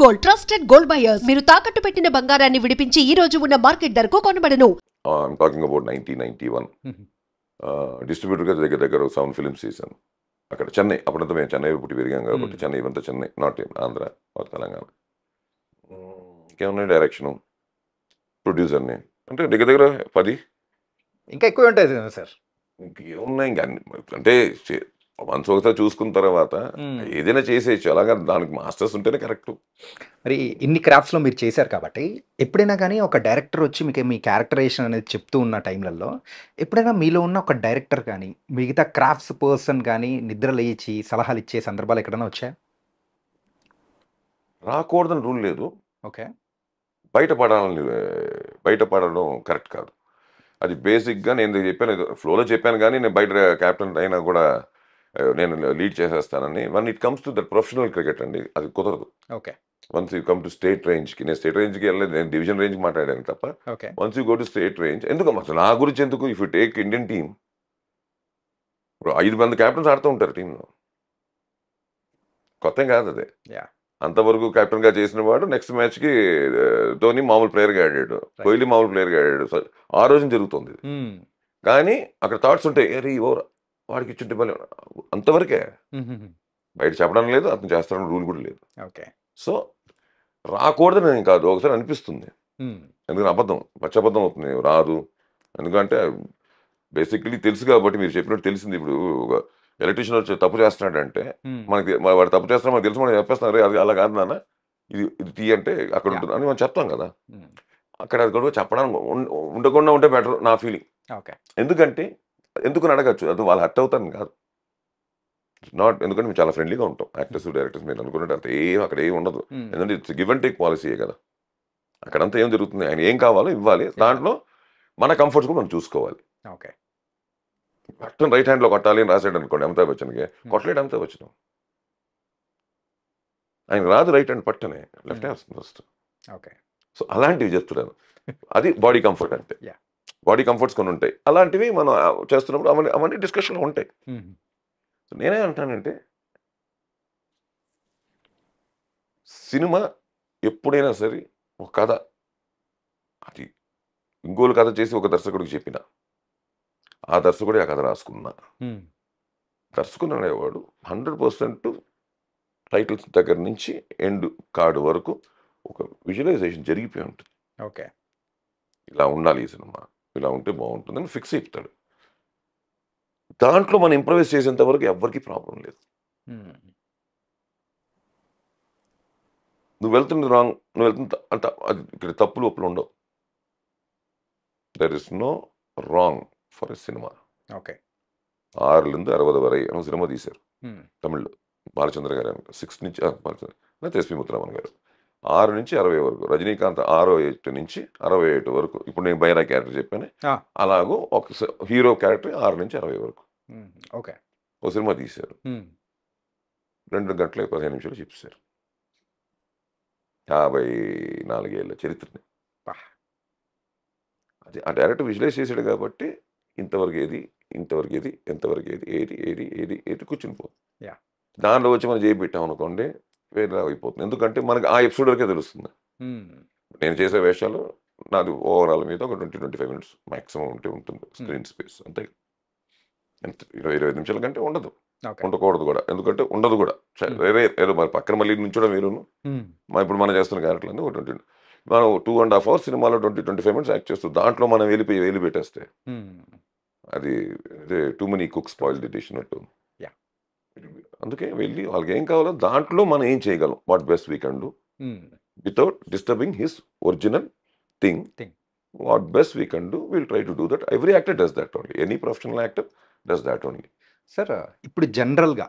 Gold trusted gold buyers. మీరు తాకట్టు పెట్టిన బంగారాన్ని విడిపించి ఈ రోజు ఉన్న మార్కెట్ ధరకు కొనబడను. I'm talking about 1991. డిస్ట్రిబ్యూటర్గా దగ్గర 7 ఫిల్మ్స్ చేశాను అక్కడ చెన్నై. అప్పుడంతా మేము చెన్నై పుట్టి పెరిగాం కాబట్టి చెన్నై ఇవంతా చెన్నై, నాట్ ఆంధ్ర ఆర్ తెలంగాణ. ఇంకేమున్నాయి, డైరెక్షను, ప్రొడ్యూసర్ని, అంటే దగ్గర 10 ఇంకా ఎక్కువ ఉంటుంది కదా సార్. ఇంకేమున్నాయి ఇంకా అంటే వన్స్ ఒకసారి చూసుకున్న తర్వాత ఏదైనా చేసేయచ్చు. అలాగా దానికి మాస్టర్స్ ఉంటేనే కరెక్ట్. మరి ఇన్ని క్రాఫ్ట్స్లో మీరు చేశారు కాబట్టి ఎప్పుడైనా కానీ ఒక డైరెక్టర్ వచ్చి మీకు మీ క్యారెక్టరైజేషన్ అనేది చెప్తూ ఉన్న టైంలలో ఎప్పుడైనా మీలో ఉన్న ఒక డైరెక్టర్ కానీ మిగతా క్రాఫ్ట్స్ పర్సన్ కానీ నిద్ర లేచి సలహాలు ఇచ్చే సందర్భాలు ఎక్కడైనా వచ్చాయా? రాకూడదని రూల్ లేదు. ఓకే, బయటపడడం కరెక్ట్ కాదు. అది బేసిక్గా నేను చెప్పాను, ఫ్లోలో చెప్పాను, కానీ నేను బయట క్యాప్టెన్ అయినా కూడా నేను లీడ్ చేసేస్తానని. When it comes to that professional cricket అండి, అది కుదరదు. Okay, once you come to state రేంజ్కి, నేను స్టేట్ రేంజ్కి వెళ్ళలేదు, నేను డివిజన్ రేంజ్కి మాట్లాడాను తప్ప. Okay, once you go to state range, ఎందుకు అసలు నా గురించి ఎందుకు? If you take Indian team, ఇప్పుడు 5 మంది క్యాప్టెన్స్ ఆడుతూ ఉంటారు టీంలో, కొత్త కాదు అదే. అంతవరకు కెప్టెన్గా చేసిన వాడు నెక్స్ట్ మ్యాచ్కి ధోని మామూలు ప్లేయర్గా ఆడాడు, కోహ్లీ మామూలు ప్లేయర్గా ఆడాడు. ఆ రోజున జరుగుతుంది. కానీ అక్కడ థాట్స్ ఉంటాయి, అరే ఓవర్ వాడికి ఇచ్చుంటే పని, అంతవరకే. బయట చెప్పడం లేదు, అతను చేస్తాడని రూల్ కూడా లేదు. ఓకే, సో రాకూడదు నేను కాదు, ఒకసారి అనిపిస్తుంది. ఎందుకంటే అబద్ధం, పచ్చబద్ధం అవుతుంది, రాదు. ఎందుకంటే బేసిక్లీ తెలుసు కాబట్టి, మీరు చెప్పినట్టు తెలిసింది. ఇప్పుడు ఎలక్ట్రీషియన్ వచ్చి తప్పు చేస్తున్నాడంటే మనకి, వాడు తప్పు చేస్తున్నా మనకు తెలుసు, మనం చెప్పేస్తున్నారు అది అలా కాదు నాన్న, ఇది టీ అంటే అక్కడ ఉంటుంది అని మనం చెప్తాం కదా. అక్కడ అది కూడా చెప్పడానికి ఉండకుండా ఉంటే బెటర్ నా ఫీలింగ్. ఓకే, ఎందుకు అడగచ్చు, అది వాళ్ళు హర్ట్ అవుతాను కాదు. నాట్, ఎందుకంటే మేము చాలా ఫ్రెండ్లీగా ఉంటాం యాక్టర్స్ డైరెక్టర్స్. మీరు అనుకున్నట్టు అంత అక్కడ ఏం ఉండదు. ఎందుకంటే ఇట్స్ గివ్ అండ్ టేక్ పాలసీయే కదా. అక్కడంతా ఏం జరుగుతుంది, ఆయన ఏం కావాలో ఇవ్వాలి, దాంట్లో మన కంఫర్ట్స్ కూడా మనం చూసుకోవాలి. ఓకే, పట్టను రైట్ హ్యాండ్లో కొట్టాలి అని రాసాడు అనుకోండి అమితాబ్ బచ్చన్కి, కొట్టలేడు అమితాబ్ బచ్చన్. ఆయన రాదు రైట్ హ్యాండ్ పట్టనే, లెఫ్ట్ హ్యాండ్ వస్తుంది ఫస్ట్. ఓకే, సో అలాంటివి చెప్తున్నాను. అది బాడీ కంఫర్ట్ అంటే. బాడీ కంఫర్ట్స్ కొన్ని ఉంటాయి, అలాంటివి మనం చేస్తున్నప్పుడు అవన్నీ డిస్కషన్లో ఉంటాయి. నేనే అంటానంటే, సినిమా ఎప్పుడైనా సరే ఒక కథ, అది ఇంకోలు కథ చేసి ఒక దర్శకుడికి చెప్పిన, ఆ దర్శకుడే ఆ కథ రాసుకున్నా, దర్శకుడు అనేవాడు 100% టైటిల్స్ దగ్గర నుంచి ఎండ్ కార్డు వరకు ఒక విజువలైజేషన్ జరిగిపోయి ఉంటుంది. ఓకే, ఇలా ఉండాలి ఈ సినిమా, ఇలా ఉంటే బాగుంటుందని ఫిక్స్ అయిపోతాడు. దాంట్లో మనం ఇంప్రవైజ్ చేసేంత వరకు ఎవరికి ప్రాబ్లం లేదు. నువ్వు వెళ్తుంది రాంగ్, నువ్వు వెళ్తుంది అంత, అది ఇక్కడ తప్పులు ఒప్పులు ఉండవు. There is no wrong for a cinema. Okay, 6 నుంచి 60 వరకు అని సినిమా తీశారు తమిళ్లో, బాలచంద్ర గారు 6 నుంచి ఎస్పి ముత్తురామన్ గారు 6 నుంచి 60 వరకు, రజనీకాంత్ 68 నుంచి 68 వరకు. ఇప్పుడు నేను బైరా క్యారెక్టర్ చెప్పాను, అలాగూ ఒక హీరో క్యారెక్టర్ 6 నుంచి 60 వరకు. ఓకే, ఓ సినిమా తీశారు, 2 గంటల 15 నిమిషాలు చెప్పారు. 54 ఏళ్ళ చరిత్రని అది ఆ డైరెక్టర్ విజువలైజ్ చేశాడు కాబట్టి ఇంతవరకు ఏది, ఇంతవరకు ఏది, ఎంతవరకు ఏది, ఏది ఏది ఏది ఏది కూర్చుని పోతుంది. దానిలో వచ్చి మనం చేయి పెట్టాం అనుకోండి, వేరే అయిపోతుంది. ఎందుకంటే మనకి ఆ ఎపిసోడ్ వరకే తెలుస్తుంది. నేను చేసే వేషాలు నాది ఓవరాల్ మీద ఒక 20-25 మినిట్స్ మ్యాక్సిమం ఉంటుంది స్క్రీన్ స్పేస్, అంతే. 20-25 నిమిషాల కంటే ఉండదు, ఉండకూడదు కూడా. ఎందుకంటే ఉండదు కూడా, ఏదో మరి పక్కన మళ్ళీ నుంచోడం వేరును. ఇప్పుడు మనం చేస్తున్న క్యారెక్టర్లు అన్నీ ఒక 20, మనం 2.5 hours సినిమాలో 20-25 మినిట్స్ యాక్ట్ చేస్తూ దాంట్లో మనం వేలు పెట్టేస్తే అది too many cooks spoil the dish అన్నట్టు. అందుకే వెళ్ళి వాళ్ళకి ఏం కావాలో దాంట్లో మనం ఏం చేయగలం, what best we can do without disturbing his original thing. What best we can do, will try to do that. Every actor does that only, any professional actor does that only. Sir ఇప్పుడు జనరల్గా